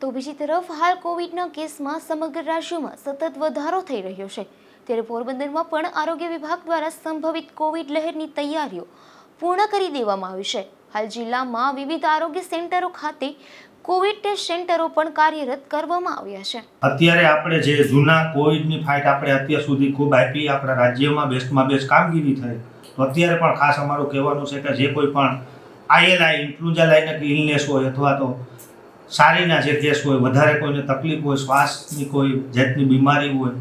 તો બીજી તરફ હાલ કોવિડના કેસમાં સમગ્ર રાજ્યમાં સતત વધારો થઈ રહ્યો છે, ત્યારે પોરબંદરમાં પણ આરોગ્ય વિભાગ દ્વારા સંભવિત કોવિડ લહેરની તૈયારીઓ પૂર્ણ કરી દેવામાં આવી છે. હાલ જિલ્લામાં વિવિધ આરોગ્ય સેન્ટરો ખાતે કોવિડ ટેસ્ટ સેન્ટરો પણ કાર્યરત કરવામાં આવ્યા છે. અત્યારે આપણે જે જૂના કોવિડની ફાઇટ આપણે અત્યાર સુધી ખૂબ આપી, આપણા રાજ્યમાં બેસ્ટમાં બેસ્ટ કામગીરી થઈ, તો અત્યારે પણ ખાસ અમારું કહેવાનું છે કે જે કોઈ પણ આઈએલઆઈ ઇન્ફ્લુએન્ઝા લાઇનક ઇલનેસ હોય અથવા તો સારીના જે કેસ હોય, વધારે કોઈને તકલીફ હોય, શ્વાસની કોઈ જાતની બીમારી હોય,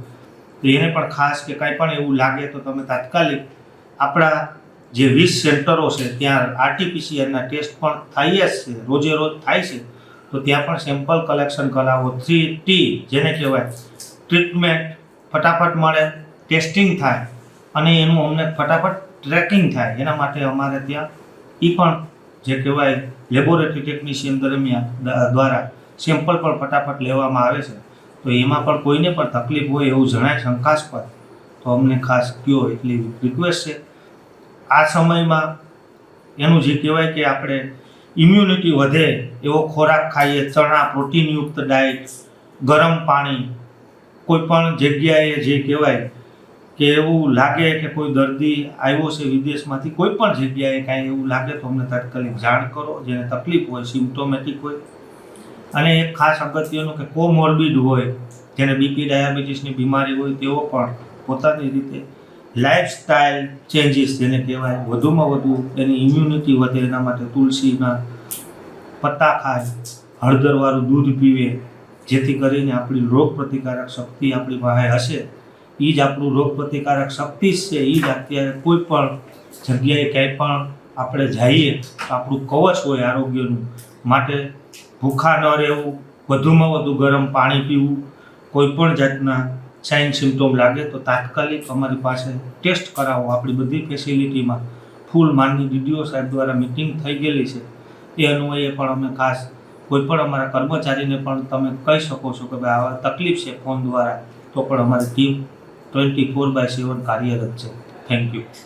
તો એને પણ ખાસ કે કંઈ પણ એવું લાગે તો તમે તાત્કાલિક આપણા જે 20 સેન્ટરો છે ત્યાં RT-PCR ટેસ્ટ પણ થાય જ છે, રોજે રોજ થાય છે, તો ત્યાં પણ સેમ્પલ કલેક્શન કરાવો. 3T જેને કહેવાય, ટ્રીટમેન્ટ ફટાફટ મળે, ટેસ્ટિંગ થાય અને એનું અમને ફટાફટ ટ્રેકિંગ થાય. એના માટે અમારે ત્યાં એ પણ જે કહેવાય લેબોરેટરી ટેકનિશિયન દ્વારા સેમ્પલ પણ ફટાફટ લેવામાં આવે છે. તો એમાં પણ કોઈને પણ તકલીફ હોય એવું જણાય શંકાસ્પદ તો અમને ખાસ કયો એટલી રિક્વેસ્ટ છે. આ સમયમાં એનું જે કહેવાય કે આપણે ઇમ્યુનિટી વધે એવો ખોરાક ખાઈએ, ચણા, પ્રોટીનયુક્ત ડાયટ, ગરમ પાણી, કોઈ પણ જગ્યાએ જે કહેવાય કે એવું લાગે કે કોઈ દર્દી આવ્યો છે વિદેશમાંથી, કોઈ પણ જગ્યાએ કાંઈ એવું લાગે તો અમને તાત્કાલિક જાણ કરો, જેને તકલીફ હોય, સિમ્પ્ટોમેટિક હોય. અને એક ખાસ અગત્યનું કે કોમોર્બિડ હોય, જેને બીપી ડાયાબિટીસની બીમારી હોય, તેઓ પણ પોતાની રીતે લાઇફસ્ટાઇલ ચેન્જીસ જેને કહેવાય, વધુમાં વધુ એની ઇમ્યુનિટી વધે એના માટે તુલસીના પત્તા ખાય, હળદરવાળું દૂધ પીવે, જેથી કરીને આપણી રોગ પ્રતિકારક શક્તિ આપણી પાસે હશે. એ જ આપણું રોગ પ્રતિકારક શક્તિ છે. એ જ અત્યારે કોઈ પણ જગ્યાએ ક્યાંય પણ આપણે જઈએ તો આપણું કવચ હોય આરોગ્યનું. માટે ભૂખા ન રહેવું, વધુમાં વધુ ગરમ પાણી પીવું, કોઈ પણ જાતના સાઇન સિમ્ટોમ લાગે તો તાત્કાલિક અમારી પાસે ટેસ્ટ કરાવો. આપણી બધી ફેસિલિટીમાં ફૂલ માનની DDO સાહેબ દ્વારા મિટિંગ થઈ ગયેલી છે. એ અન્વયે પણ અમે ખાસ કોઈ પણ અમારા કર્મચારીને પણ તમે કહી શકો છો કે ભાઈ આવા તકલીફ છે ફોન દ્વારા, તો પણ અમારી ટીમ 24/7 કાર્યરત છે. Thank you.